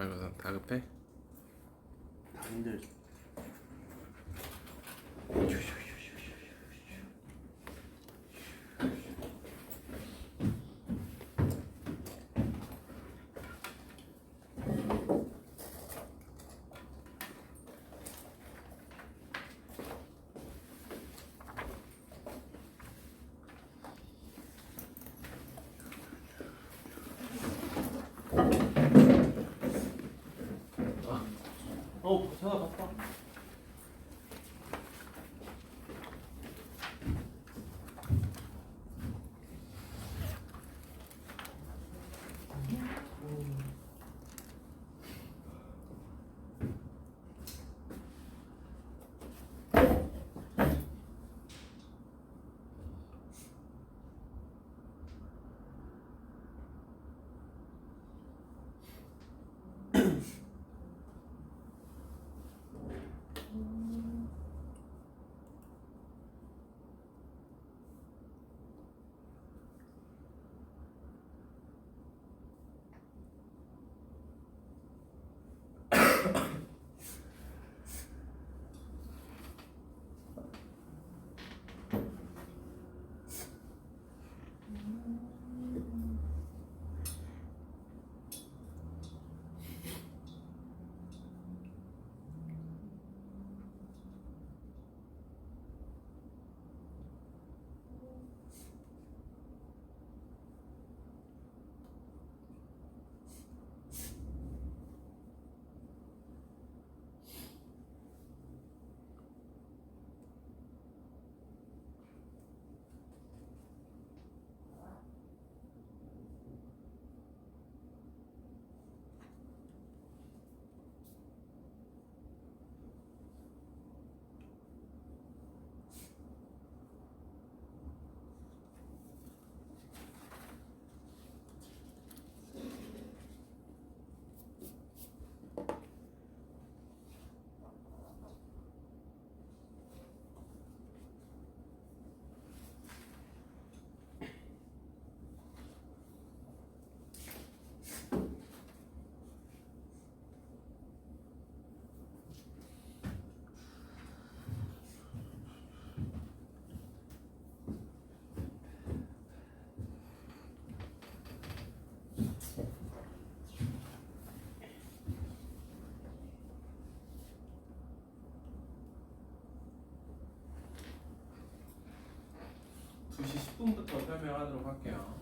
모의고사 다급해? 다 힘들. 찾아봤다. (2시 10분부터) 설명하도록 할게요.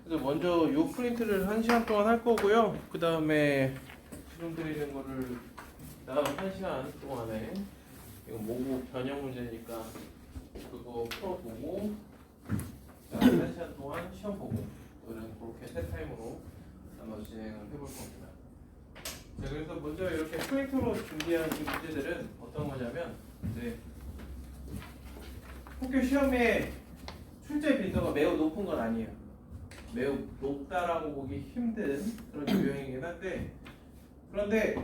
그래서 먼저 요 프린트를 1시간 동안 할 거고요. 그 다음에 지금 드리는 거를 다음 1시간 동안에 이거 모국 변형 문제니까 그거 풀어보고 그다음에 1시간 동안 시험 보고 오늘은 그렇게 세 타임으로 나눠 진행을 해볼 겁니다. 자, 그래서 먼저 이렇게 프린트로 준비한 이 문제들은 어떤 거냐면 이제 학교 시험에 출제 빈도가 매우 높은 건 아니에요. 매우 높다라고 보기 힘든 그런 유형이긴 한데 그런데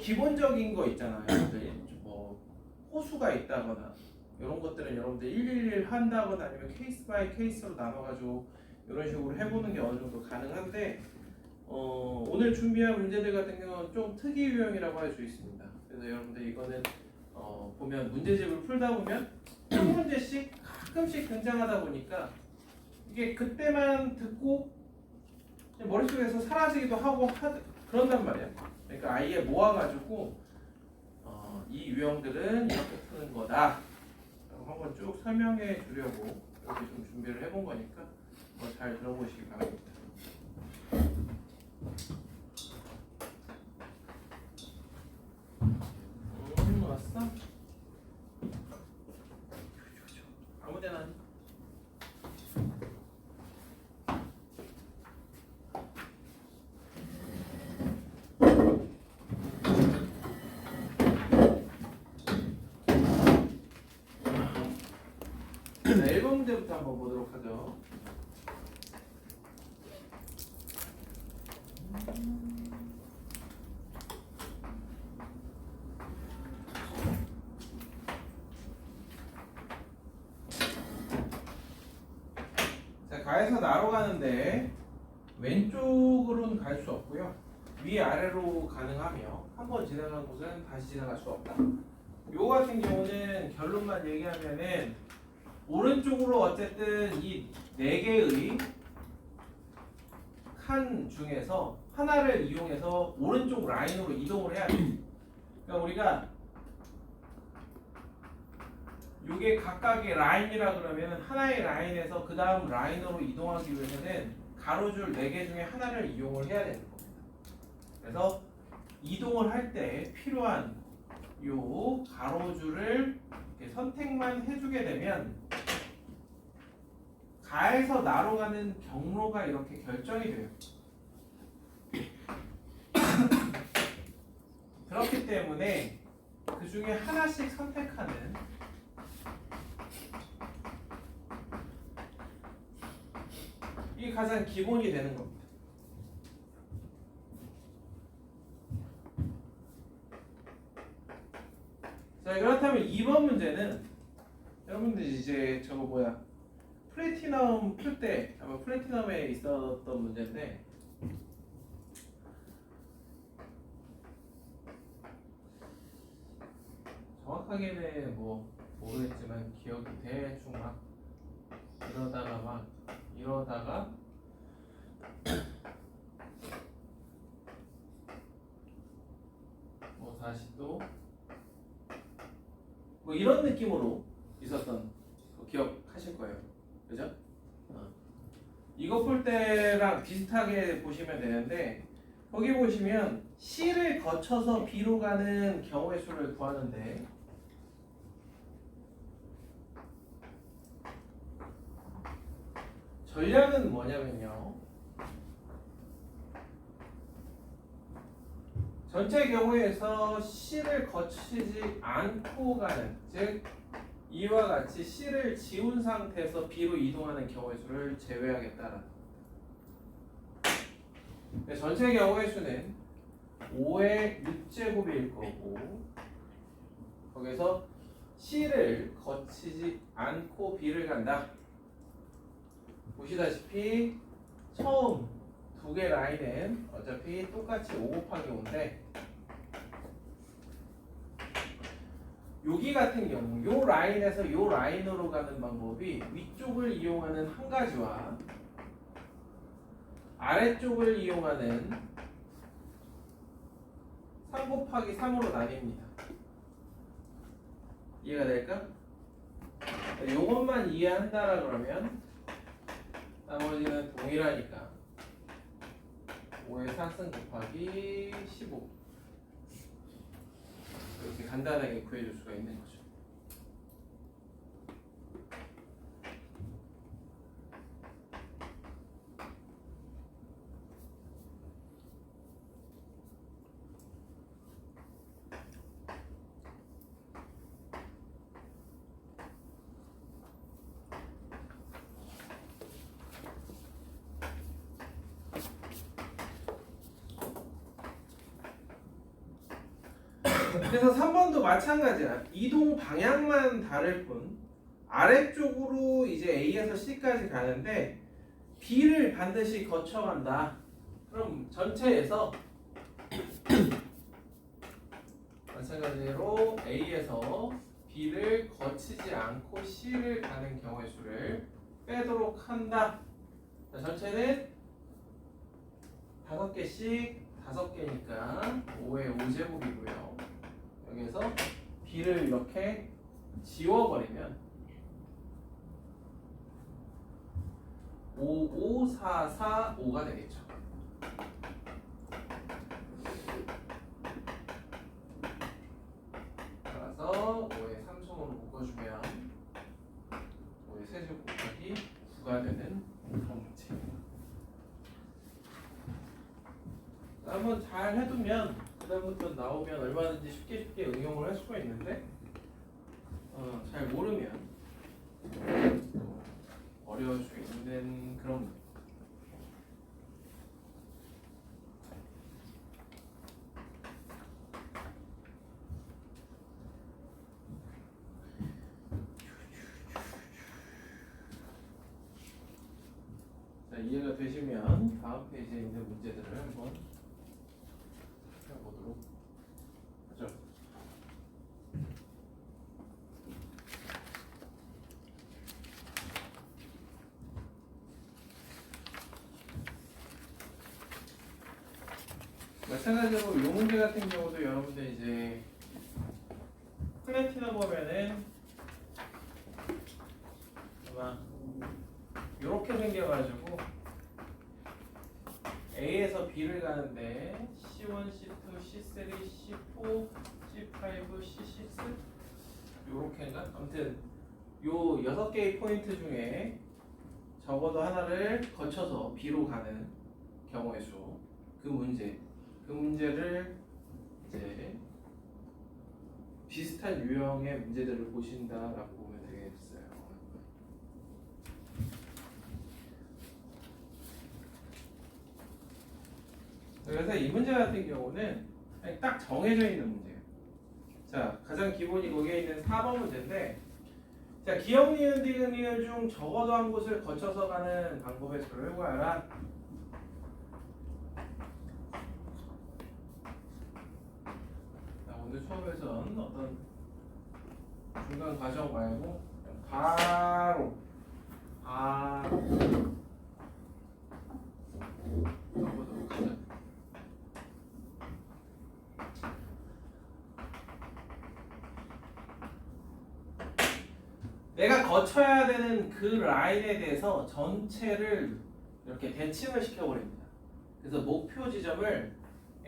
기본적인 거 있잖아요. 여러분들 뭐 호수가 있다거나 이런 것들은 여러분들 111 한다거나 아니면 케이스 바이 케이스로 나눠가지고 이런 식으로 해보는 게 어느 정도 가능한데 오늘 준비한 문제들 같은 경우는 좀 특이 유형이라고 할 수 있습니다. 그래서 여러분들 이거는 보면 문제집을 풀다 보면 한 문제씩 가끔씩 등장하다 보니까 이게 그때만 듣고 머릿속에서 사라지기도 하고 그런단 말이에요. 그러니까 아예 모아가지고 이 유형들은 이렇게 푸는 거다 한번 쭉 설명해 주려고 이렇게 좀 준비를 해본 거니까 잘 들어보시기 바랍니다. 왔어? 아무데나. 자, 1번 문제부터 한번 보도록 하죠. 자, 가에서 나로 가는데 왼쪽으로는 갈 수 없고요. 위아래로 가능하며 한 번 지나간 곳은 다시 지나갈 수 없다. 요 같은 경우는 결론만 얘기하면은 오른쪽으로 어쨌든 이 네 개의 칸 중에서 하나를 이용해서 오른쪽 라인으로 이동을 해야 돼. 그러니까 우리가 요게 각각의 라인이라 그러면 하나의 라인에서 그 다음 라인으로 이동하기 위해서는 가로줄 4개 중에 하나를 이용을 해야 되는 겁니다. 그래서 이동을 할 때 필요한 요 가로줄을 이렇게 선택만 해주게 되면 가에서 나로 가는 경로가 이렇게 결정이 돼요. 그렇기 때문에 그 중에 하나씩 선택하는 이게 가장 기본이 되는 겁니다. 자, 그렇다면 2번 문제는 여러분들 이제 저거 뭐야 플래티넘 풀 때 아마 플래티넘에 있었던 문제인데 정확하게는 뭐 모르겠지만 기억이 대충 막 이러다가 뭐 다시 또 뭐 이런 느낌으로 있었던 거 기억하실 거예요. 그죠? 이거 풀 때랑 비슷하게 보시면 되는데 거기 보시면 C를 거쳐서 B로 가는 경우의 수를 구하는데 전략은 뭐냐면요. 전체 경우에서 C를 거치지 않고 가는, 즉 이와 같이 C를 지운 상태에서 B로 이동하는 경우의 수를 제외하겠다라는 겁니다. 전체 경우의 수는 5의 6제곱일 거고 거기서 C를 거치지 않고 B를 간다. 보시다시피 처음 두 개 라인은 어차피 똑같이 5 곱하기 5인데 여기 같은 경우 요 라인에서 요 라인으로 가는 방법이 위쪽을 이용하는 한 가지와 아래쪽을 이용하는 3 곱하기 3으로 나뉩니다. 이해가 될까? 요것만 이해한다라 그러면 나머지는 동일하니까 5의 4승 곱하기 15 이렇게 간단하게 구해줄 수가 있는 거죠. 그래서 3번도 마찬가지야. 이동 방향만 다를 뿐 아래쪽으로 이제 A에서 C까지 가는데 B를 반드시 거쳐간다. 그럼 전체에서 마찬가지로 A에서 B를 거치지 않고 C를 가는 경우의 수를 빼도록 한다. 자, 전체는 5개씩 5개니까 5의 5제곱이고요. 여기서 B를 이렇게 지워버리면 5, 5, 4, 4, 5가 되겠죠. 따라서 5의 3승으로 묶어주면 5의 세제곱 곱하기 9가 되는 그런 문제입니다. 한번 잘 해두면 그다음부터 나오면 얼마든지 쉽게 응용을 할 수가 있는데 잘 모르면 어려울 수 있는 그런 문제. 자, 이해가 되시면 다음 페이지에 있는 문제들을 한번 해보도록 하죠. 마찬가지로 이 문제 같은 경우도 여러분들 이제 플래티넘 보면은 아마 이렇게 생겨가지고 A에서 B를 가는데 C1, C2, C3, C4, C5, C6 요렇게인가? 아무튼 요 6개의 포인트 중에 적어도 하나를 거쳐서 B로 가는 경우의 수 그 문제를 이제 비슷한 유형의 문제들을 보신다라고 보면 되겠어요. 그래서 이 문제 같은 경우는 그냥 딱 정해져 있는 문제예요. 자, 가장 기본이 거기에 있는 4번 문제인데, 자, 기억, 니은, 디귿, 리을 중 적어도 한 곳을 거쳐서 가는 방법의 수를 구하라. 자, 오늘 수업에서는 어떤 중간 과정 말고 그냥 바로 써보도록 하자. 내가 거쳐야 되는 그 라인에 대해서 전체를 이렇게 대칭을 시켜버립니다. 그래서 목표 지점을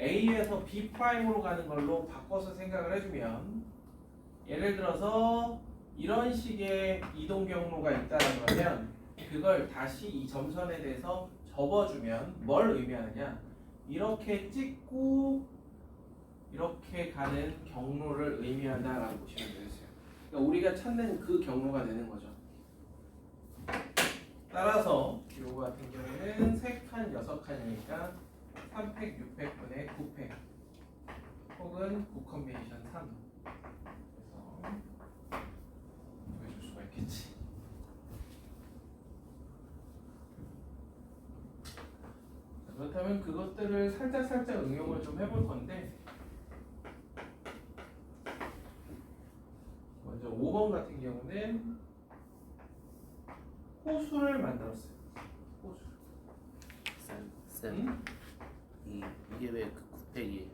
A에서 B'으로 가는 걸로 바꿔서 생각을 해주면, 예를 들어서 이런 식의 이동 경로가 있다는 거면 그걸 다시 이 점선에 대해서 접어주면 뭘 의미하느냐, 이렇게 찍고 이렇게 가는 경로를 의미한다라고 보시면 되겠어요. 그러니까 우리가 찾는 그 경로가 되는 거죠. 따라서 요거 같은 경우는 3칸, 6칸이니까 3팩, 6팩분의 9팩 혹은 9컨비네이션 3. 그래서 보여줄 수가 있겠지. 그렇다면 그것들을 살짝 응용을 좀 해볼 건데, 먼저 5번 같은 경우는 호수를 만들었어요. 호수. 쌤. 이게 왜 그 9팩이에요?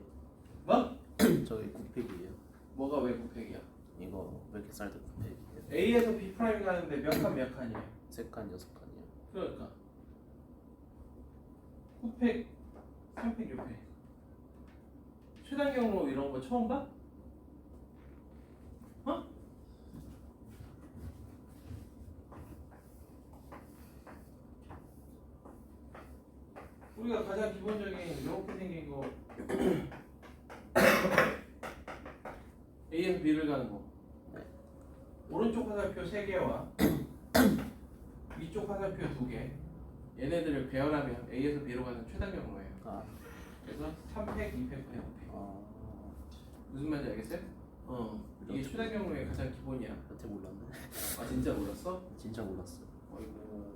뭐? 저게 9팩이에요? 뭐가 왜 9팩이야? 이거 왜 이렇게 쌀때 9팩이에요? A에서 B 프라임 가는데 몇 칸이에요? 3칸, 6칸이요. 그러니까 9팩, 3팩, 6팩. 최단 경로 이런 거 처음 봐? 어? 우리가 가장 기본적인 이렇게 생긴 거 A에서 B를 가는 거. 네. 오른쪽 화살표 3개와 위쪽 화살표 2개. 얘네들을 배열하면 A에서 B로 가는 최단 경로예요. 그래서 3팩, 2팩, 5팩. 무슨 말인지 알겠어요? 이게 최단 경로의 가장 기본이야. 여태 몰랐네. 아, 진짜 몰랐어? 진짜 몰랐어. 어이구.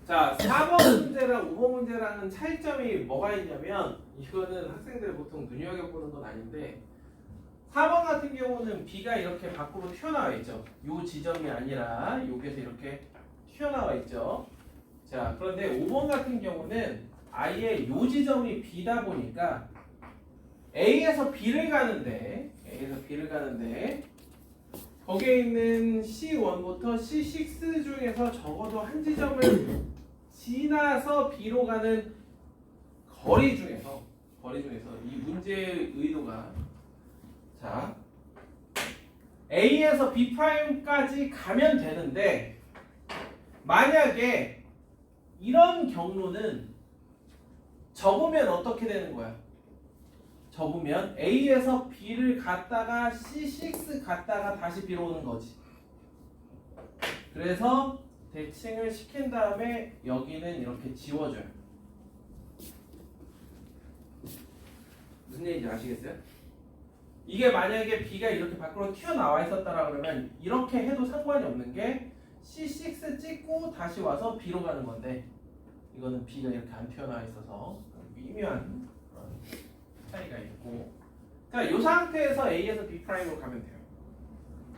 자, 4번 문제랑 5번 문제랑은 차이점이 뭐가 있냐면, 이거는 학생들 보통 눈여겨보는 건 아닌데, 4번 같은 경우는 B가 이렇게 밖으로 튀어나와 있죠. 요 지점이 아니라 여기에서 이렇게 튀어나와 있죠. 자, 그런데 5번 같은 경우는 아예 요 지점이 B다 보니까 A에서 B를 가는데 거기에 있는 C1부터 C6 중에서 적어도 한 지점을 지나서 B로 가는 거리 중에서 이 문제의 의도가, 자, A에서 B'까지 가면 되는데, 만약에 이런 경로는 접으면 어떻게 되는 거야? 접으면 A에서 B를 갔다가 C6 갔다가 다시 B로 오는 거지. 그래서 대칭을 시킨 다음에 여기는 이렇게 지워줘요. 무슨 얘기인지 아시겠어요? 이게 만약에 B가 이렇게 밖으로 튀어나와 있었다라 그러면 이렇게 해도 상관이 없는 게 C6 찍고 다시 와서 B로 가는 건데 이거는 B가 이렇게 안 튀어나와 있어서 미묘한 그런 차이가 있고 그러니까 이 상태에서 A에서 B'으로 가면 돼요.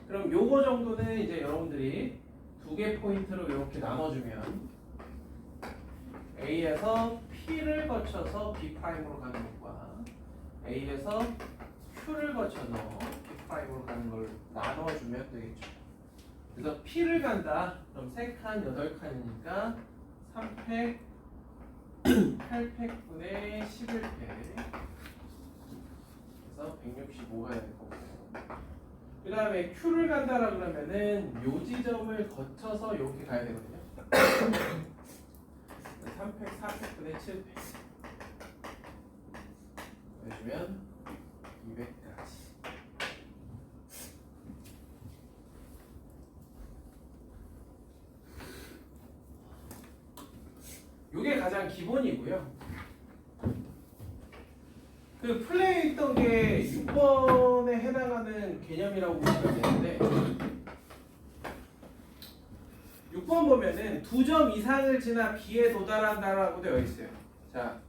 그럼 요거 정도는 이제 여러분들이 두 개 포인트로 이렇게 나눠주면 A에서 P를 거쳐서 B'으로 가는 것과 A에서 Q를 거쳐서 B'으로 가는 걸 나눠주면 되겠죠. 그래서 P를 간다. 그럼 3칸, 8칸이니까 3팩, 8팩분의 11팩. 그래서 165가 될 거고. 그 다음에 Q를 간다라 그러면은 요 지점을 거쳐서 이렇게 가야 되거든요. 3팩, 4팩분의 7팩. 해주면 200까지. 요게 가장 기본이고요. 그 플레이에 있던 게 6번에 해당하는 개념이라고 보시면 되는데 6번 보면은 2점 이상을 지나 B에 도달한다라고 되어 있어요. 자,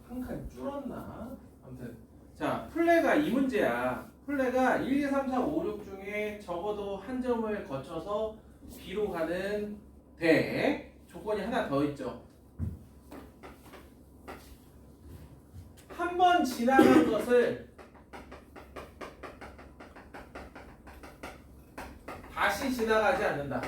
한 칸 줄었나? 아무튼 자, 플레가 이 문제야. 플레가 1, 2, 3, 4, 5, 6 중에 적어도 한 점을 거쳐서 B로 가는 데 조건이 하나 더 있죠. 한 번 지나간 것을 다시 지나가지 않는다.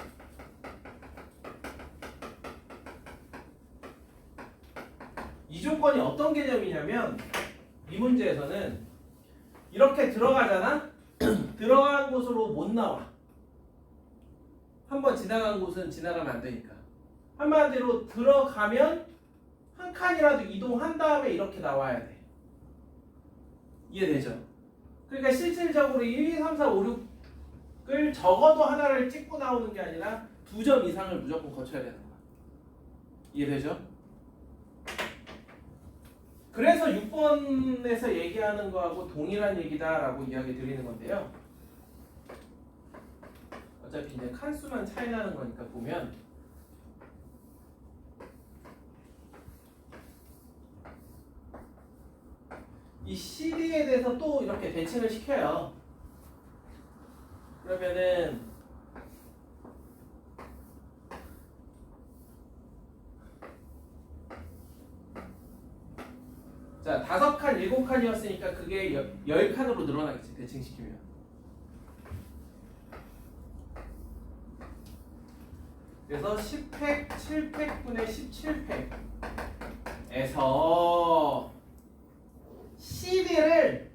이 조건이 어떤 개념이냐면 이 문제에서는 이렇게 들어가잖아? 들어간 곳으로 못 나와. 한 번 지나간 곳은 지나가면 안 되니까. 한마디로 들어가면 한 칸이라도 이동한 다음에 이렇게 나와야 돼. 이해되죠? 그러니까 실질적으로 1, 2, 3, 4, 5, 6을 적어도 하나를 찍고 나오는 게 아니라 2점 이상을 무조건 거쳐야 되는 거야. 이해되죠? 그래서 6번에서 얘기하는 거하고 동일한 얘기다라고 이야기 드리는 건데요. 어차피 이제 칸수만 차이 나는 거니까 보면 이 CD에 대해서 또 이렇게 대칭을 시켜요. 그러면은 자, 5칸, 7칸이었으니까 그게 10칸으로 늘어나겠지, 대칭시키면. 그래서 10팩, 7팩분의 17팩에서 CD를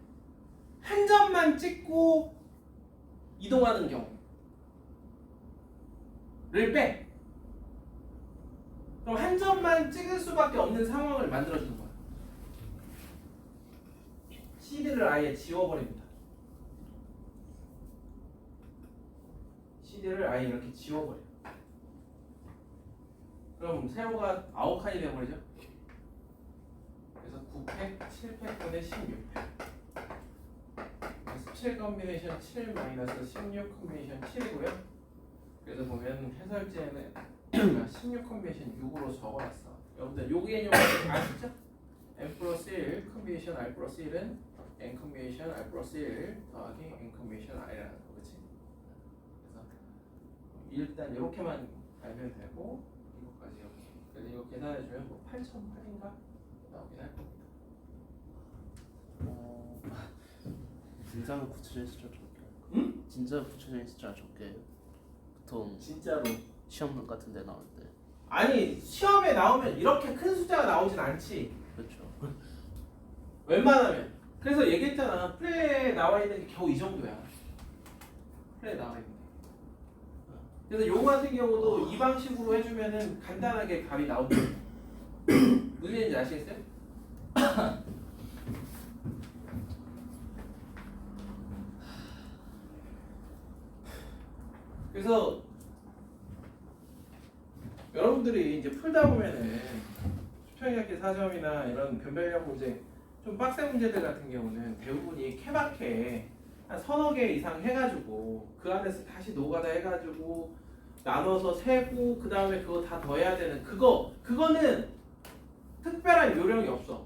한 점만 찍고 이동하는 경우를 빼. 그럼 한 점만 찍을 수밖에 없는 상황을 만들어주는 거야. CD를 아예 지워버립니다. CD를 아예 이렇게 지워버려. 그럼 세로가 9칸이 되어버리죠. 그래서 9팩, 7팩분의 16팩. 17 컨비네이션 7 마이너스 16 컨비네이션 7이고요. 그래서 보면 해설지에는 16 컨비네이션 6으로 적어놨어. 여러분들 요 개념 아시죠? n 플러스 1 컨비네이션 r 플러스 1은 n 컨비네이션 r 플러스 1 더하기 n 컨비네이션 r이라는 거, 그렇지? 그래서 일단 이렇게만 알면 되고 이것까지 이렇게. 그래서 이거 계산해주면 뭐 8,008인가 나오긴 할 겁니다. 진짜로 구체적인 숫자 적게. 응? 진짜 구체적인 숫자 적게. 보통 진짜로. 시험 같은 데 나올 때. 아니 시험에 나오면 이렇게 큰 숫자가 나오진 않지. 그렇죠. 웬만하면. 그래서 얘기했잖아. 플레이에 나와 있는 게 겨우 이 정도야. 플레이에 나와 있는 게. 그래서 요거 같은 경우도 이 방식으로 해주면은 간단하게 답이 나온다. 무슨 얘기인지 아시겠어요? 그래서 여러분들이 이제 풀다 보면은 수평이학기 4점이나 이런 변별력 문제 좀 빡센 문제들 같은 경우는 대부분이 케바케 한 서너 개 이상 해가지고 그 안에서 다시 노가다 해가지고 나눠서 세고 그 다음에 그거 다 더해야 되는 그거는 특별한 요령이 없어.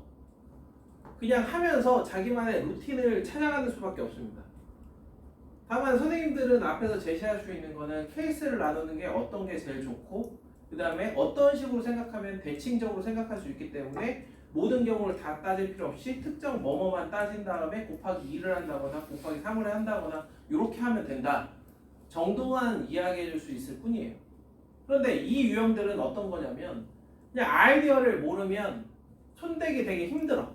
그냥 하면서 자기만의 루틴을 찾아가는 수밖에 없습니다. 다만 선생님들은 앞에서 제시할 수 있는 거는 케이스를 나누는 게 어떤 게 제일 좋고 그 다음에 어떤 식으로 생각하면 대칭적으로 생각할 수 있기 때문에 모든 경우를 다 따질 필요 없이 특정 뭐뭐만 따진 다음에 곱하기 2를 한다거나 곱하기 3을 한다거나 이렇게 하면 된다 정도만 이야기해 줄 수 있을 뿐이에요. 그런데 이 유형들은 어떤 거냐면 그냥 아이디어를 모르면 손대기 되게 힘들어.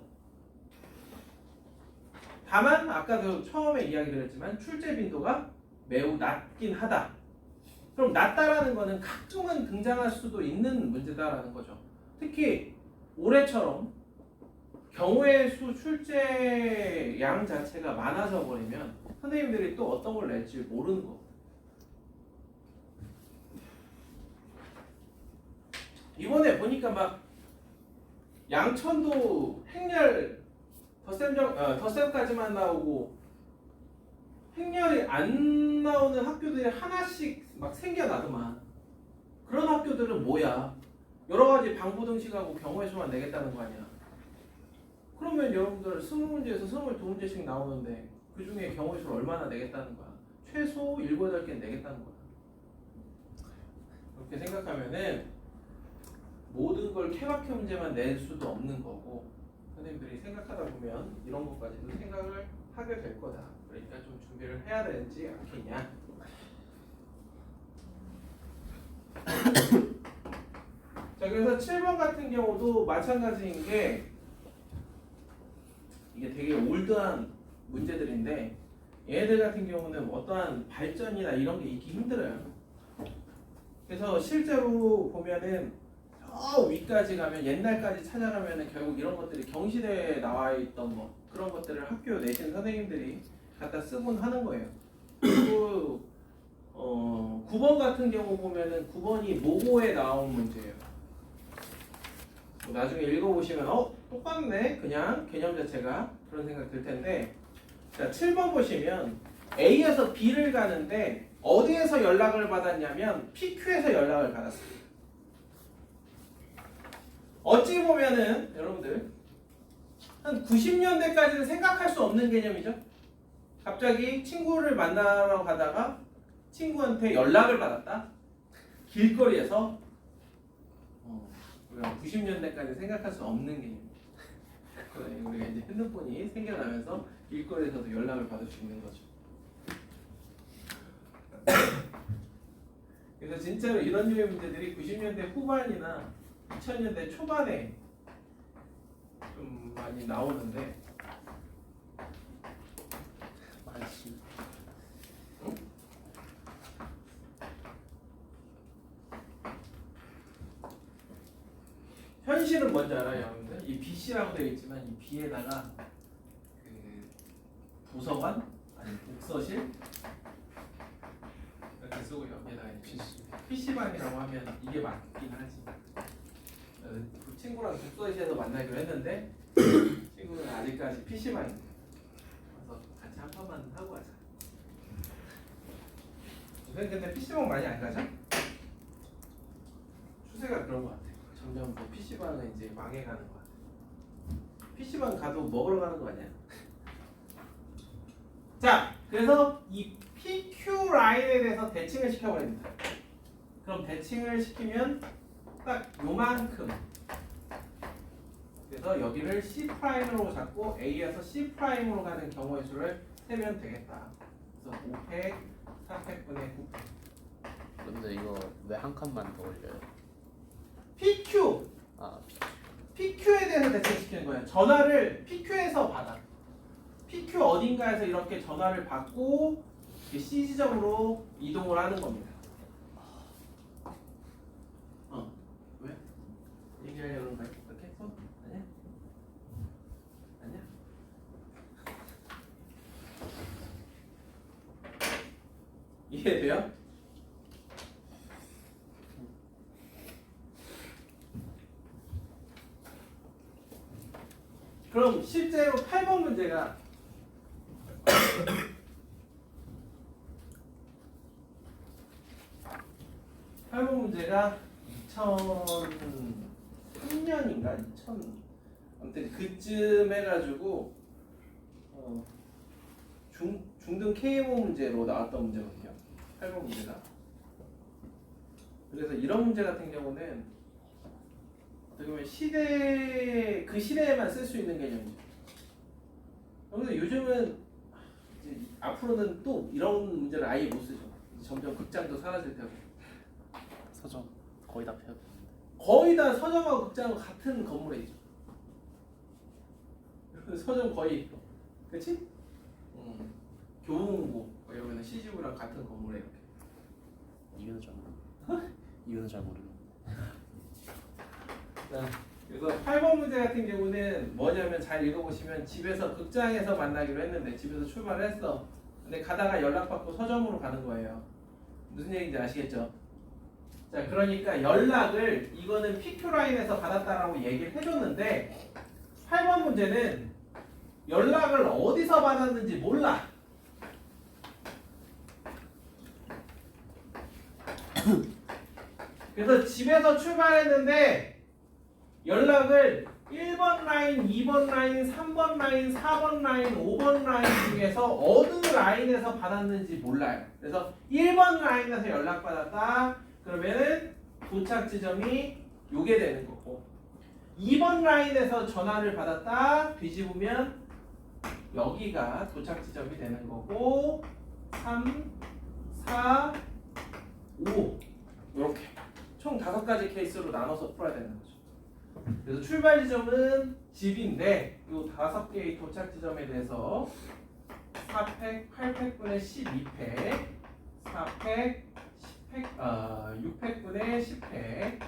다만 아까도 처음에 이야기 드렸지만 출제 빈도가 매우 낮긴 하다. 그럼 낮다라는 거는 가끔은 등장할 수도 있는 문제다라는 거죠. 특히 올해처럼 경우의 수 출제 양 자체가 많아져 버리면 선생님들이 또 어떤 걸 낼지 모르는 거. 이번에 보니까 막 양천도 행렬 덧셈까지만 나오고 행렬이 안 나오는 학교들이 하나씩 막 생겨나더만. 그런 학교들은 뭐야? 여러 가지 방부등식하고 경우의 수만 내겠다는 거 아니야? 그러면 여러분들 20문제에서 22문제씩 나오는데 그 중에 경우의 수를 얼마나 내겠다는 거야? 최소 7, 8개는 내겠다는 거야. 그렇게 생각하면은 모든 걸 케바케 문제만 낼 수도 없는 거고 선생님들이 생각하다 보면 이런 것까지도 생각을 하게 될 거다. 그러니까 좀 준비를 해야 되지 않겠냐. 자, 그래서 7번 같은 경우도 마찬가지인 게 이게 되게 올드한 문제들인데 얘네들 같은 경우는 어떠한 발전이나 이런 게 있기 힘들어요. 그래서 실제로 보면은 저 위까지 가면 옛날까지 찾아가면은 결국 이런 것들이 경시대에 나와 있던 뭐 그런 것들을 학교 내신 선생님들이 갖다 쓰곤 하는 거예요. 그리고 9번 같은 경우 보면은 9번이 모고에 나온 문제예요. 나중에 읽어보시면 똑같네 그냥 개념 자체가 그런 생각 들 텐데 자 7번 보시면 A에서 B를 가는데 어디에서 연락을 받았냐면 PQ에서 연락을 받았어요. 어찌 보면은 여러분들 한 90년대까지는 생각할 수 없는 개념이죠. 갑자기 친구를 만나러 가다가 친구한테 연락을 받았다. 길거리에서 우리가 90년대까지 생각할 수 없는 개념. 우리가 이제 핸드폰이 생겨나면서 길거리에서도 연락을 받을 수 있는 거죠. 그래서 진짜로 이런 류의 문제들이 90년대 후반이나 2000년대 초반에 좀 많이 나오는데 많지. 응? 현실은 뭔지 알아요, 여러분들? 이 BC라고 되어 있지만 이 B에다가 그 도서관 아니 독서실 이렇게 쓰고 여기에다가 PC방이라고 하면 이게 맞긴 하지. 그 친구랑 독서실에서 만나기로 했는데 친구는 아직까지 PC방입니다. 그래서 같이 한 번만 하고 가자. 요새 근데 PC방 많이 안 가죠? 추세가 그런 것 같아요. 점점 뭐 PC방은 이제 망해가는 것 같아요. PC방 가도 먹으러 가는 거 아니야? 자, 그래서 이 PQ 라인에 대해서 대칭을 시켜버립니다. 그럼 대칭을 시키면 딱 요만큼. 그래서 여기를 C'으로 잡고 A에서 C'으로 가는 경우의 수를 세면 되겠다. 그래서 5팩, 4팩분의 9팩. 근데 이거 왜 한 칸만 더 올려요? PQ! PQ에 대해서 대칭시키는 거예요. 전화를 PQ에서 받아. PQ 어딘가에서 이렇게 전화를 받고 C 지점으로 이동을 하는 겁니다. 왜? 얘기하려는 거야? 이렇게 했어? 아니야? 아니야? 이해돼요? 그럼 실제로 8번 문제가 8번 문제가 2003년인가 2000 아무튼 그쯤 해가지고 중등 KMO 문제로 나왔던 문제거든요. 8번 문제가. 그래서 이런 문제 같은 경우는 어떻게 보면 그 시대에만 쓸 수 있는 개념이죠. 그런데 요즘은 이제 앞으로는 또 이런 문제를 아예 못 쓰죠. 점점 극장도 사라질 테고. 서점 거의 다 펴. 거의 다 서점하고 극장하고 같은 건물에 있죠. 서점 거의, 그렇지? 교보문고 이러면 CGV랑 같은 건물에 이렇게. 이유는 잘 모르. 이유는 잘 모르겠는데. 자, 그래서 8번 문제 같은 경우는 뭐냐면 잘 읽어보시면 집에서 극장에서 만나기로 했는데 집에서 출발을 했어. 근데 가다가 연락받고 서점으로 가는 거예요. 무슨 얘기인지 아시겠죠? 자, 그러니까 연락을 이거는 PQ라인에서 받았다라고 얘기를 해줬는데 8번 문제는 연락을 어디서 받았는지 몰라. 그래서 집에서 출발했는데 연락을 1번 라인, 2번 라인, 3번 라인, 4번 라인, 5번 라인 중에서 어느 라인에서 받았는지 몰라요. 그래서 1번 라인에서 연락받았다. 그러면은 도착 지점이 요게 되는 거고 2번 라인에서 전화를 받았다. 뒤집으면 여기가 도착 지점이 되는 거고 3, 4, 5 이렇게 총 5가지 케이스로 나눠서 풀어야 되는 거죠. 그래서 출발 지점은 집인데 이 5개의 도착 지점에 대해서 4팩, 8팩분의 12팩, 4팩, 6팩분의 10팩,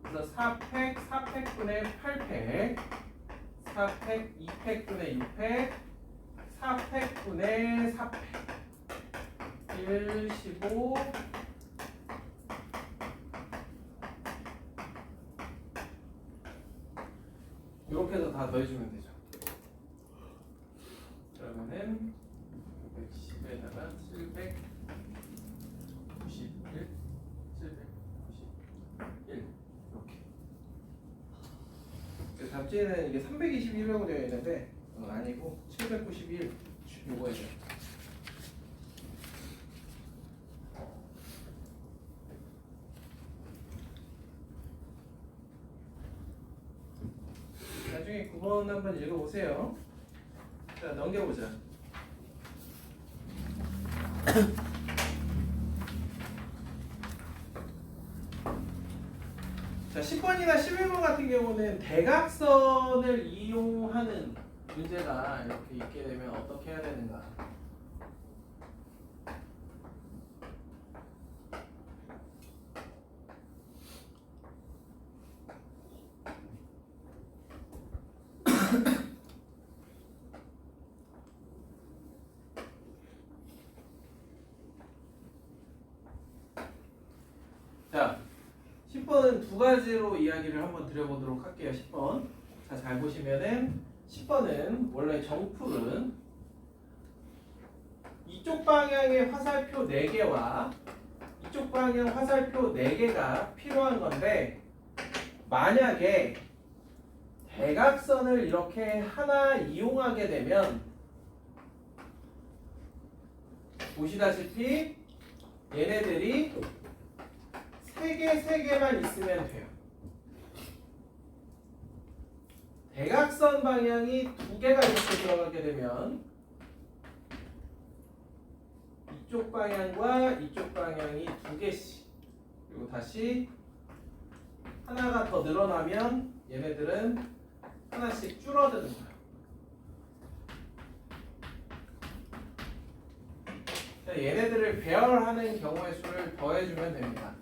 그래서 4팩, 4팩분의 8팩, 4팩, 2팩분의 6팩, 4팩분의 4팩, 1, 15, 이렇게 해서 다 더해주면 되죠. 그러면은 110에다가 791, 791 이렇게. 답지에는 이게 321이라고 되어 있는데 아니고 791 요거예요. 나중에 9번 한번 읽어보세요. 자, 넘겨보자. 자, 10번이나 11번 같은 경우는 대각선을 이용하는 문제가 이렇게 있게 되면 어떻게 해야 되는가? 자, 10번은 두 가지로 이야기를 한번 드려보도록 할게요. 10번. 자, 잘 보시면은 10번은 원래 정풀은 이쪽 방향의 화살표 4개와 이쪽 방향 화살표 4개가 필요한 건데 만약에 대각선을 이렇게 하나 이용하게 되면 보시다시피 얘네들이 3개만 있으면 돼요. 대각선 방향이 2개가 이렇게 들어가게 되면 이쪽 방향과 이쪽 방향이 2개씩 그리고 다시 하나가 더 늘어나면 얘네들은 하나씩 줄어드는 거예요. 얘네들을 배열하는 경우의 수를 더해주면 됩니다.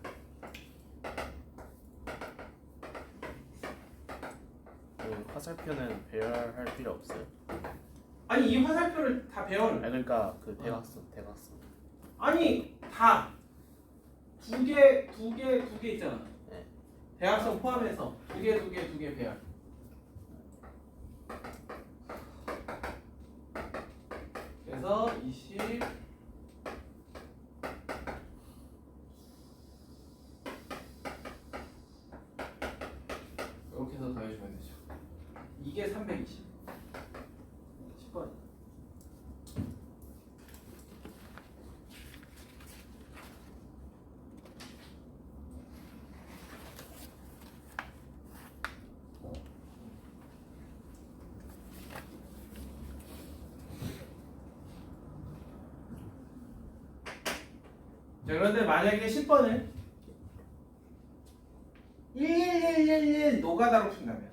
화살표는 배열할 필요 없어요. 아니 이 화살표를 다 배열. 아니 그러니까 그 대각선. 아니 다 두 개 있잖아. 네. 대각선 포함해서 두 개 배열. 그래서 20 이렇게 해서 더해주면 되죠. 이게 320 10번. 자, 그런데 만약에 10번을 11111 노가다로 푼다면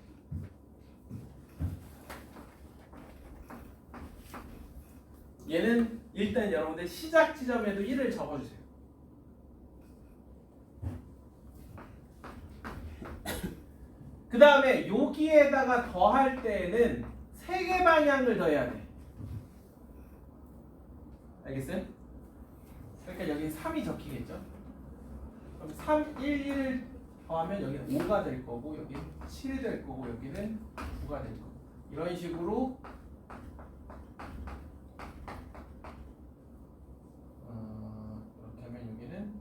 얘는 일단 여러분들 시작 지점에도 1을 적어주세요. 그 다음에 여기에다가 더할 때에는 3개 방향을 더해야 돼. 알겠어요? 그러니까 여기 3이 적히겠죠? 그럼 3, 1, 1 더하면 여기는 5가 될 거고 여기는 7이 될 거고 여기는 9가 될 거고 이런 식으로 이렇게 하면 여기는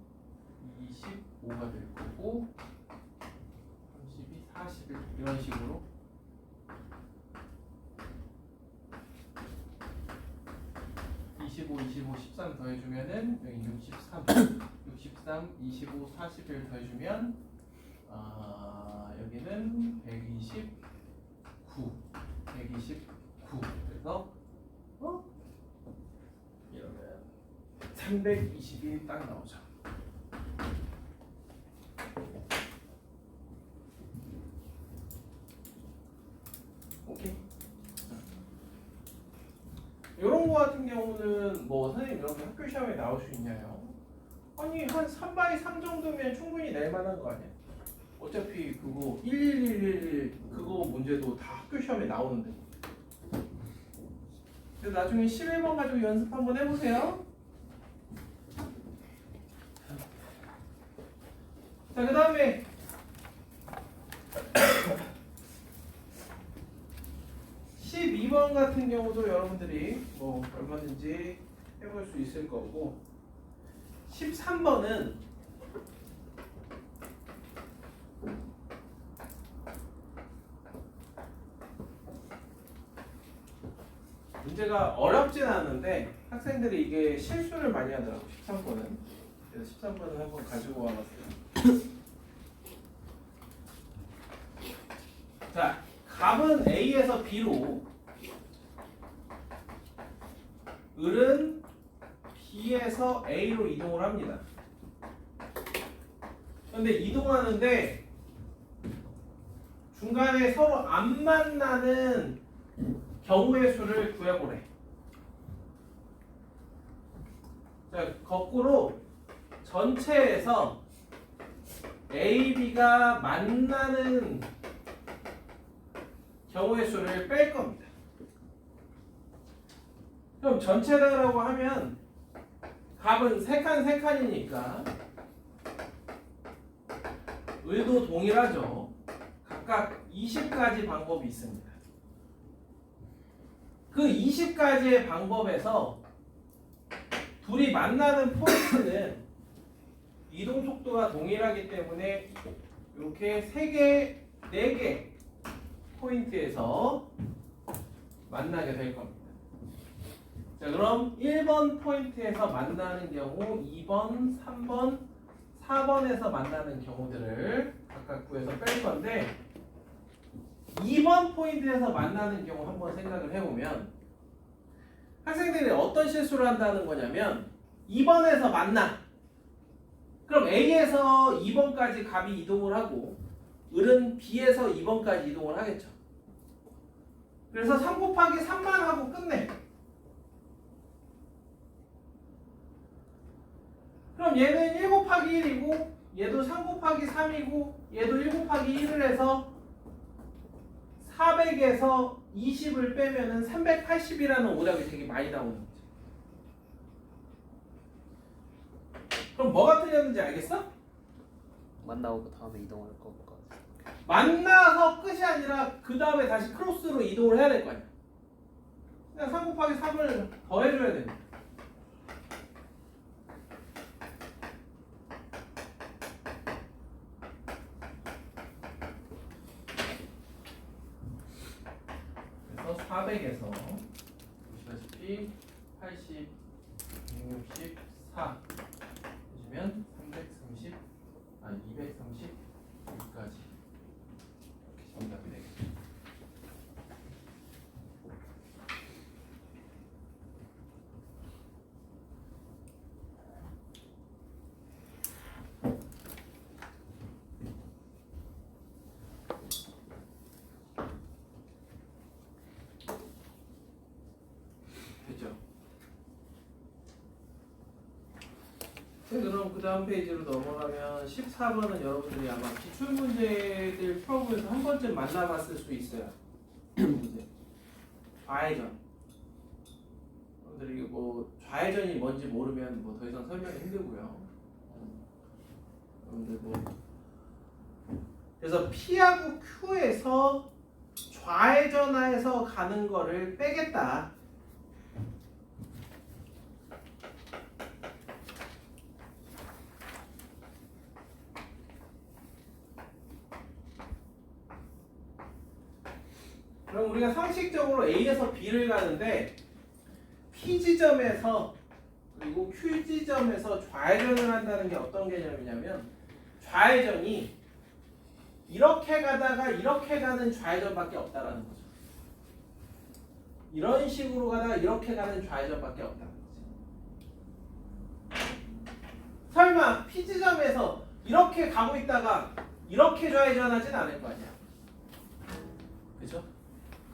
25가 될 거고 32, 41 이런 식으로 (25, 25, 13) 더해주면은 여기 63, 25, 41 더해주면 여기는 129 그래서 이러면 320이 딱 나오죠. 오케이. 이런 거 같은 경우는 뭐 선생님 이렇게 학교 시험에 나올 수 있냐요? 아니 한 3바이 3 정도면 충분히 낼 만한 거 아니야? 어차피 그거 1111 그거 문제도 다 학교 시험에 나오는데. 그래서 나중에 11번 가지고 연습 한번 해보세요. 자, 그 다음에 12번 같은 경우도 여러분들이 뭐 얼마든지 해볼 수 있을 거고 13번은 문제가 어렵진 않은데 학생들이 이게 실수를 많이 하더라고 13번은. 그래서 13번을 한번 가지고 와봤어요. 자, 값은 A에서 B로 을은 B에서 A로 이동을 합니다. 그런데 이동하는데 중간에 서로 안 만나는 경우의 수를 구해보래. 자, 거꾸로 전체에서 A, B가 만나는 경우의 수를 뺄 겁니다. 그럼 전체다라고 하면 값은 3칸 3칸이니까 을도 동일하죠. 각각 20가지 방법이 있습니다. 그 20가지의 방법에서 둘이 만나는 포인트는 이동 속도가 동일하기 때문에 이렇게 3개, 4개 포인트에서 만나게 될 겁니다. 자, 그럼 1번 포인트에서 만나는 경우 2번, 3번, 4번에서 만나는 경우들을 각각 구해서 뺄 건데 2번 포인트에서 만나는 경우 한번 생각을 해보면 학생들이 어떤 실수를 한다는 거냐면 2번에서 만나. 그럼 A에서 2번까지 값이 이동을 하고 을은 B에서 2번까지 이동을 하겠죠. 그래서 3 곱하기 3만 하고 끝내. 그럼 얘는 1 곱하기 1이고 얘도 3 곱하기 3이고 얘도 1 곱하기 1을 해서 400에서 20을 빼면은 380이라는 오답이 되게 많이 나오는 거지. 그럼 뭐가 틀렸는지 알겠어? 만나고 그 다음에 이동할 것 같아. 만나서 끝이 아니라 그 다음에 다시 크로스로 이동을 해야 될 거 아니야. 그냥 3 곱하기 3을 더해줘야 됩니다. 그래서 400에서 보시다시피 80, 164 해주면 330, 230까지 이렇게 정답이 되겠죠. 됐죠? 네, 그럼 그 다음 페이지로 넘어가면 14번은 여러분들이 아마 기출문제들 풀어보면서 한 번쯤 만나봤을 수 있어요. 문제. 좌회전. 여러분들이 뭐 좌회전이 뭔지 모르면 뭐 더 이상 설명이 힘들고요. 여러분들 뭐 그래서 P하고 Q에서 좌회전해서 가는 거를 빼겠다. 그럼 우리가 상식적으로 A에서 B를 가는데 P 지점에서 그리고 Q 지점에서 좌회전을 한다는 게 어떤 개념이냐면 좌회전이 이렇게 가다가 이렇게 가는 좌회전밖에 없다라는 거죠. 이런 식으로 가다가 이렇게 가는 좌회전밖에 없다는 거죠. 설마 P 지점에서 이렇게 가고 있다가 이렇게 좌회전하진 않을 거 아니야. 그죠?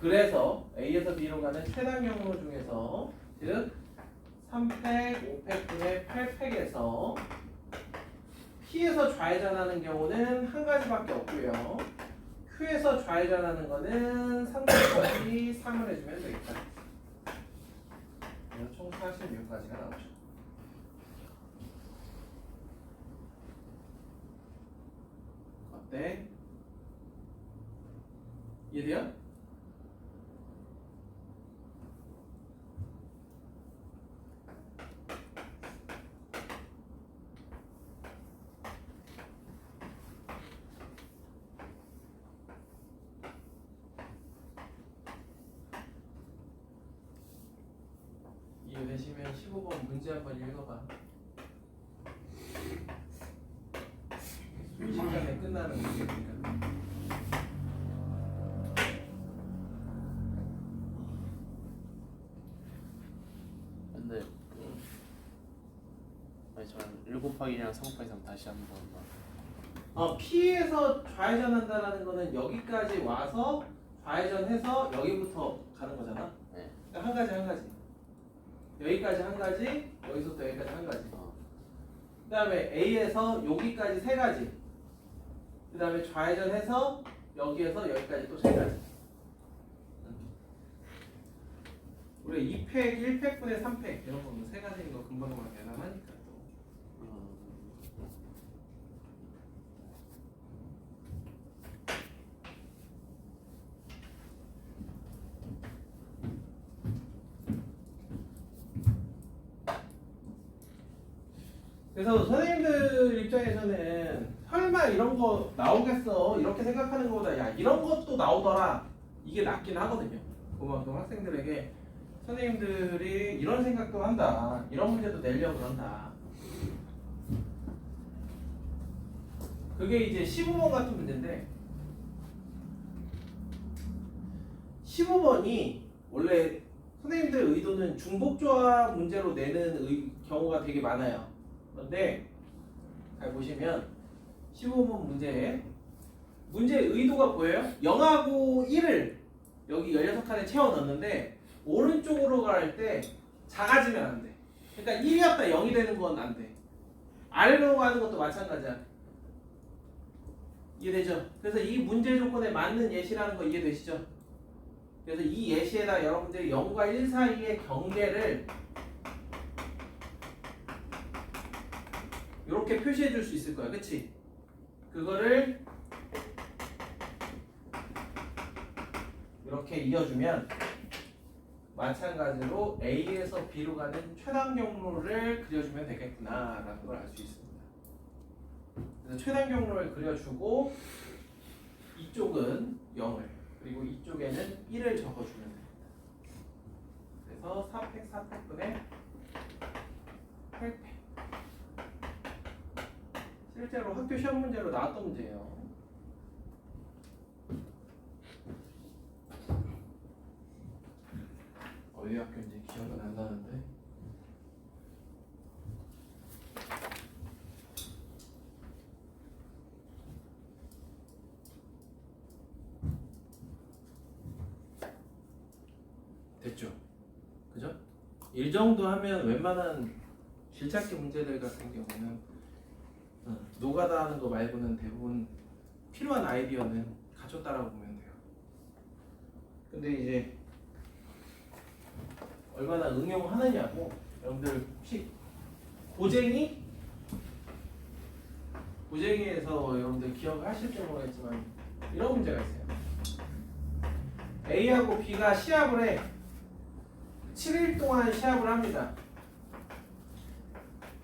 그래서 A에서 B로 가는 최단 경로 중에서 즉 3팩, 5팩분의 8팩에서 P에서 좌회전하는 경우는 한 가지밖에 없고요. Q에서 좌회전하는 거는 상대까지 3을 해주면 되겠다. 그래서 총 46까지가 나오죠. 어때? 이해돼요? 이해되시면 15번 문제 한번 읽어봐. 순식간에 끝나는 문제니까. 근데 아니 저는 1 곱하기 1이랑 3 곱하기 3 다시 한번 P에서 좌회전한다라는 거는 여기까지 와서 좌회전해서 여기부터 가는 거잖아. 네. 그러니까 한 가지 한 가지. 여기까지 한 가지, 여기서부터 여기까지 한 가지. 그 다음에 A에서 여기까지 세 가지. 그 다음에 좌회전해서 여기에서 여기까지 또 세 가지. 우리 2팩, 1팩분의 3팩 이런 거 세 가지인 거 금방금방 계산하니까 또. 그래서 선생님들 입장에서는 설마 이런 거 나오겠어 이렇게 생각하는 것보다 야 이런 것도 나오더라 이게 낫긴 하거든요. 그만큼 학생들에게 선생님들이 이런 생각도 한다 이런 문제도 내려고 그런다. 그게 이제 15번 같은 문제인데 15번이 원래 선생님들 의도는 중복조합 문제로 내는 경우가 되게 많아요. 그런데 잘 보시면 15번 문제 의도가 보여요? 0하고 1을 여기 16칸에 채워 넣는데 오른쪽으로 갈 때 작아지면 안 돼. 그러니까 1이었다 0이 되는 건 안 돼. 아래로 가는 것도 마찬가지야. 이해되죠? 그래서 이 문제 조건에 맞는 예시라는 거 이해되시죠? 그래서 이 예시에다 여러분들이 0과 1 사이의 경계를 이렇게 표시해 줄 수 있을 거야. 그치? 그거를 이어주면 마찬가지로 A에서 B로 가는 최단 경로를 그려주면 되겠구나라는 걸 알 수 있습니다. 그래서 최단 경로를 그려주고 이쪽은 0을 그리고 이쪽에는 1을 적어주면 됩니다. 그래서 4팩 4팩분의 8팩. 실제로 학교 시험 문제로 나왔던 문제예요. 어디 학교인지 기억은 안 나는데. 됐죠? 그죠? 이 정도 하면 웬만한 길찾기 문제들 같은 경우는 노가다 하는 거 말고는 대부분 필요한 아이디어는 갖췄다라고 보면 돼요. 근데 이제 얼마나 응용하느냐고. 여러분들 혹시 고쟁이에서 여러분들 기억을 하실지 모르겠지만 이런 문제가 있어요. A하고 B가 시합을 해. 7일 동안 시합을 합니다.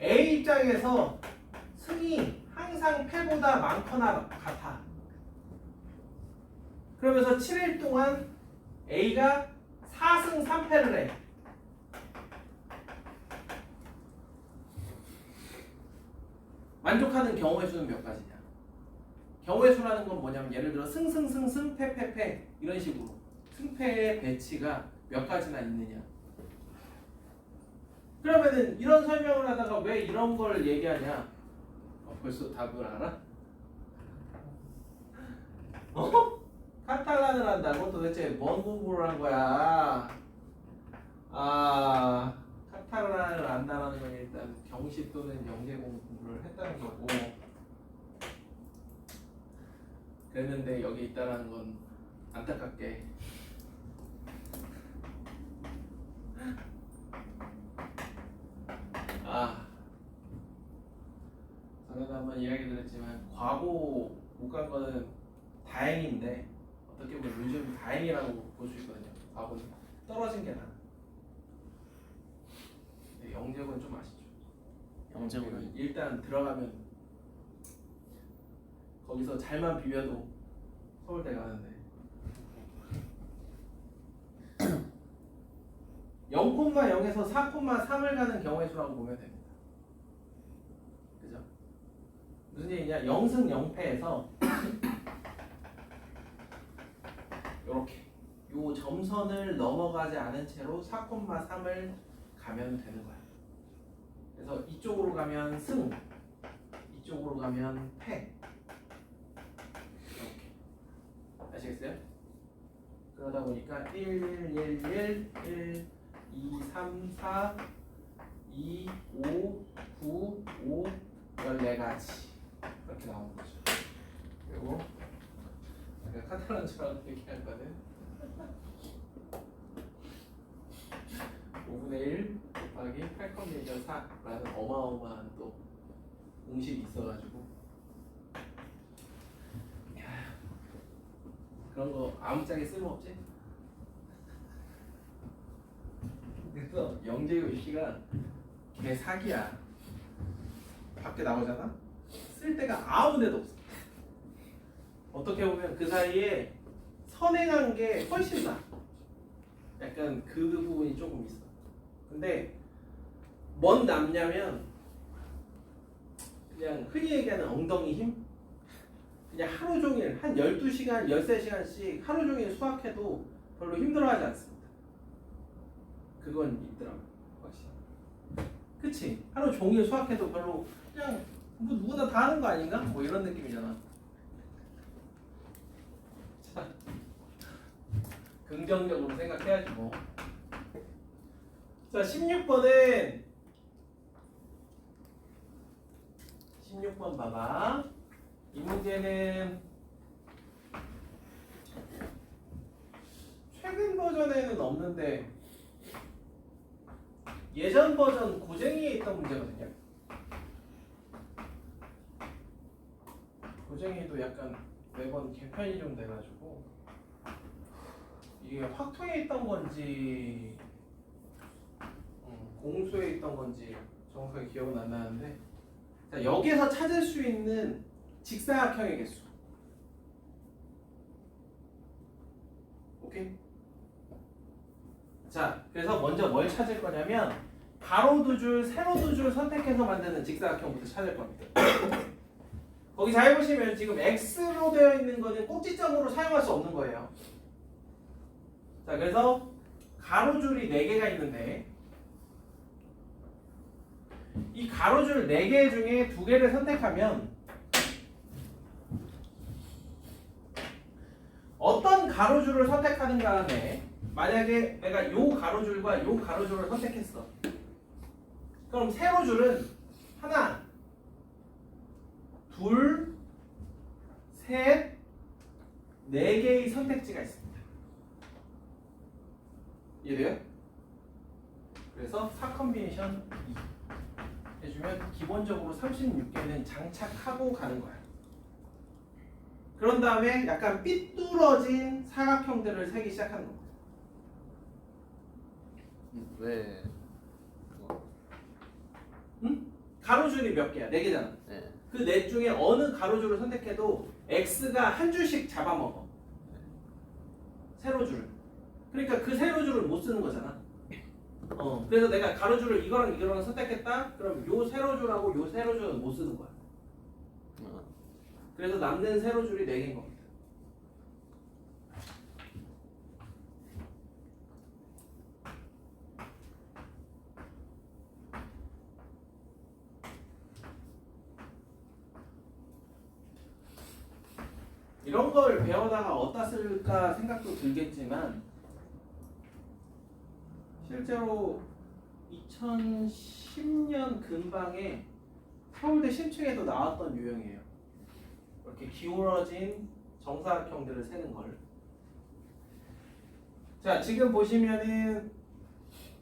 A 입장에서 승이 항상 패보다 많거나 같아. 그러면서 7일 동안 A가 4승 3패를 해. 만족하는 경우의 수는 몇 가지냐? 경우의 수라는 건 뭐냐면 예를 들어 승승승승 패패패 이런 식으로 승패의 배치가 몇 가지나 있느냐. 그러면은 이런 설명을 하다가 왜 이런 걸 얘기하냐? 벌써 답을 알아? 카탈란을 한다고? 도대체 뭔 공부를 한 거야? 카탈란을 안다는 건 일단 경시 또는 영재 공부를 했다는 거고, 그랬는데 여기 있다는 건 안타깝게 전에도 한번 이야기 드렸지만 과거 못 간 거는 다행인데 어떻게 보면 요즘 다행이라고 볼 수 있거든요. 과거는 떨어진 게 나아. 근데 영재고는 좀 아시죠? 영재고는 일단 들어가면 거기서 잘만 비벼도 서울대 가는데 0,0에서 4,3을 가는 경우의 수라고 보면 됩니다. 그죠? 무슨 얘기냐? 0승 0패에서 이렇게 요 점선을 넘어가지 않은 채로 4,3을 가면 되는 거야. 그래서 이쪽으로 가면 승, 이쪽으로 가면 패. 이렇게. 아시겠어요? 그러다 보니까 1, 1, 1, 1, 2, 3, 4, 2, 5, 9, 5, 14가지 이렇게 나오는 거죠. 그리고 아까 카탈란처럼 얘기한 거는 5분의 1 곱하기 8,4라는 어마어마한 또 공식이 있어가지고 그런 거 아무짝에 쓸모없지? 그래서 영재고 이씨가 개 사기야. 밖에 나오잖아? 쓸 데가 아무 데도 없어. 어떻게 보면 그 사이에 선행한 게 훨씬 나. 약간 그 부분이 조금 있어. 근데 뭔 남냐면 그냥 흔히 얘기하는 엉덩이 힘? 그냥 하루 종일 한 12시간, 13시간씩 하루 종일 수학해도 별로 힘들어하지 않습니다. 그건 있더라고 확실히. 그치? 하루 종일 수학해도 별로 그냥 뭐 누구나 다 하는 거 아닌가? 뭐 이런 느낌이잖아. 자, 긍정적으로 생각해야지 뭐. 자, 16번 봐봐. 이 문제는 최근 버전에는 없는데 예전 버전 고쟁이에 있던 문제거든요. 고쟁이도 약간 매번 개편이 좀 돼가지고 이게 확통에 있던 건지 공수에 있던 건지 정확하게 기억은 안 나는데, 자, 여기서 찾을 수 있는 직사각형의 개수. 오케이? 자, 그래서 먼저 뭘 찾을 거냐면 가로 두 줄, 세로 두 줄 선택해서 만드는 직사각형부터 찾을 겁니다. 거기 잘 보시면 지금 X로 되어 있는 거는 꼭지점으로 사용할 수 없는 거예요. 자, 그래서 가로줄이 4개가 있는데 이 가로줄 4개 중에 2개를 선택하면 어떤 가로줄을 선택하는 간에 만약에 내가 요 가로줄과 요 가로줄을 선택했어. 그럼 세로줄은 하나, 둘, 셋, 4개의 선택지가 있습니다. 이해돼요? 그래서 4컨비네이션 2 해주면 기본적으로 36개는 장착하고 가는 거야. 그런 다음에 약간 삐뚤어진 사각형들을 세기 시작하는 겁니다. 왜? 응? 가로줄이 몇 개야? 4개잖아. 네. 그 넷 중에 어느 가로줄을 선택해도 X가 한 줄씩 잡아먹어. 세로줄을. 그러니까 그 세로줄을 못 쓰는 거잖아. 그래서 내가 가로줄을 이거랑 이거랑 선택했다? 그럼 요 세로줄하고 요 세로줄은 못 쓰는 거야. 그래서 남는 세로줄이 4개인 겁니다. 이런 걸 배우다가 어디다 쓸까 생각도 들겠지만 실제로 2010년 근방에 서울대 심층에도 나왔던 유형이에요. 이렇게 기울어진 정사각형들을 세는 걸. 자, 지금 보시면은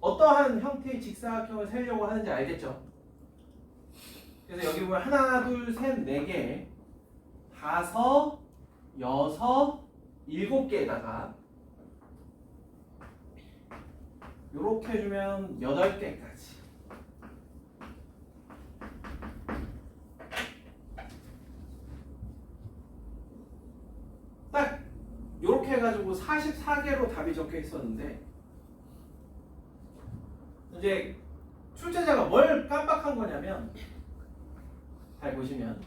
어떠한 형태의 직사각형을 세려고 하는지 알겠죠? 그래서 여기 보면 하나, 둘, 셋, 4개, 5, 6, 7개에다가 이렇게 해주면 8개까지. 딱 이렇게 해가지고 44개로 답이 적혀 있었는데 이제 출제자가 뭘 깜빡한 거냐면 잘 보시면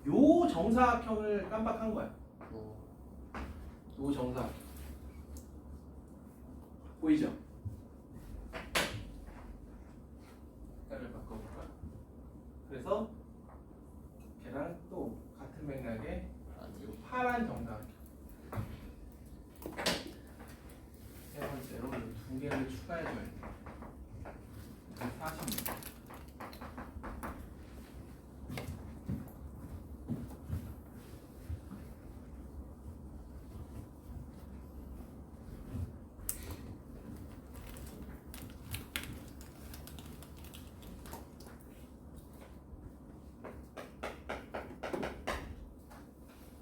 요 정사각형을 깜빡한 거야. 요 정사각형 보이죠? 색깔을 바꿔볼까? 그래서 걔랑 또 같은 맥락에 요 파란 정사각형 세 번째로 이 2개를 추가해줘야 돼. 46.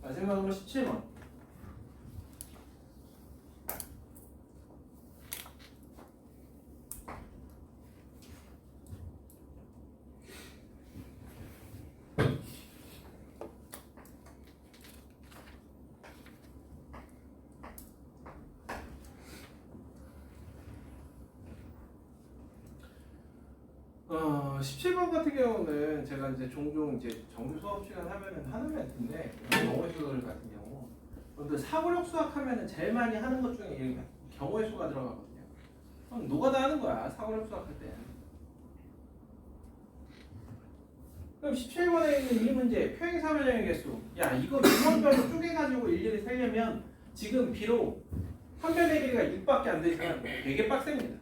마지막으로 17번. 어, 17번 같은 경우는 제가 이제 종종 이제 정규 수업 시간 하면은 하는 멘트인데 경우의 수들 같은 경우 근데 사고력 수학하면은 제일 많이 하는 것 중에 이 경우의 수가 들어가거든요. 그럼 노가다 하는 거야 사고력 수학할 때. 그럼 17번에 있는 이 문제 표행사변형의 개수. 야 이거 유형별로 쪼개가지고 일일이 세려면 지금 비록 한 변의 길이가 6밖에 안 되지만 되게 빡셉니다.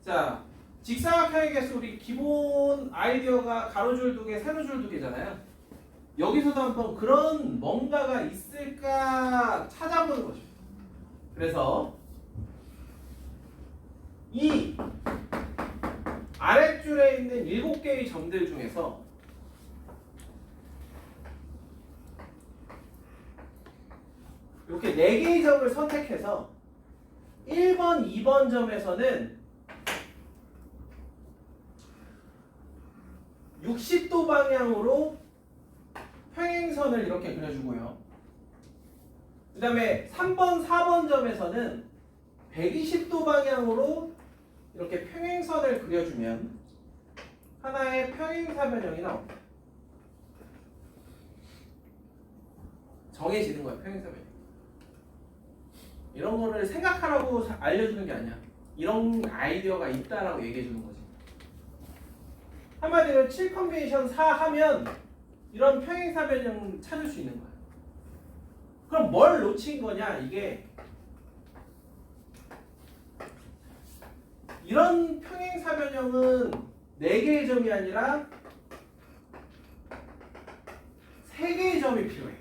자. 직사각형의 개수 우리 기본 아이디어가 가로줄 2개, 세로줄 2개잖아요. 여기서도 한번 그런 뭔가가 있을까 찾아보는 거죠. 그래서 이 아랫줄에 있는 7개의 점들 중에서 이렇게 4개의 점을 선택해서 1번, 2번 점에서는 60도 방향으로 평행선을 이렇게 그려주고요. 그 다음에 3번, 4번 점에서는 120도 방향으로 이렇게 평행선을 그려주면 하나의 평행사변형이 나옵니다. 정해지는 거예요, 평행사변형. 이런 거를 생각하라고 알려주는 게 아니야. 이런 아이디어가 있다라고 얘기해주는 거지. 한마디로 7 컨비네이션 4 하면 이런 평행사변형 찾을 수 있는 거야. 그럼 뭘 놓친 거냐? 이게 이런 평행사변형은 4개의 점이 아니라 3개의 점이 필요해.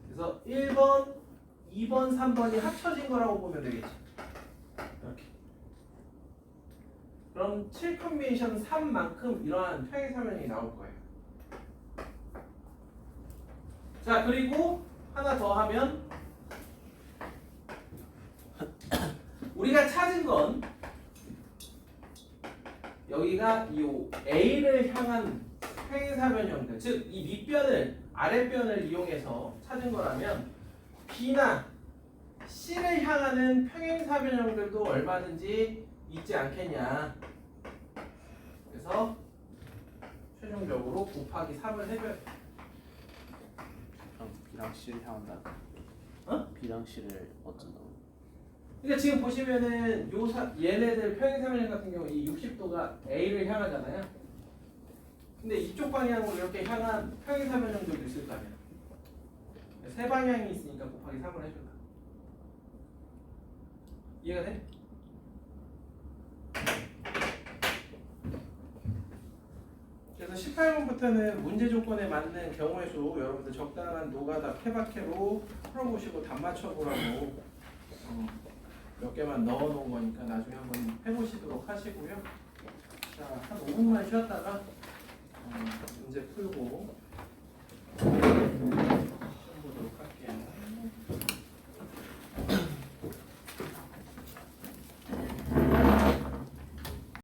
그래서 1번, 2번, 3번이 합쳐진 거라고 보면 되겠지. 이렇게. 그럼 7 컨비네이션 3만큼 이러한 평행사변형이 나올 거예요. 자, 그리고 하나 더 하면 우리가 찾은 건 여기가 이 A를 향한 평행사변형들, 즉 이 밑변을 아랫변을 이용해서 찾은 거라면 B나 C를 향하는 평행사변형들도 얼마든지 있지 않겠냐. 그래서 최종적으로 곱하기 3을 해줘야 돼. 그럼 B랑 C를 향한다. 어? B랑 C를 어쩐다고? 그러니까 지금 보시면은 얘네들 평행사변형 같은 경우 이 60도가 A를 향하잖아요. 근데 이쪽 방향으로 이렇게 향한 평행사변형들도 있을 거 아니야. 세 방향이 있으니까 곱하기 3을 해준다. 이해가 돼? 그래서 18번부터는 문제 조건에 맞는 경우의 수 여러분들 적당한 노가다 케바케로 풀어보시고 답 맞춰보라고 몇 개만 넣어놓은 거니까 나중에 한번 해보시도록 하시고요. 자, 한 5분만 쉬었다가 문제 풀고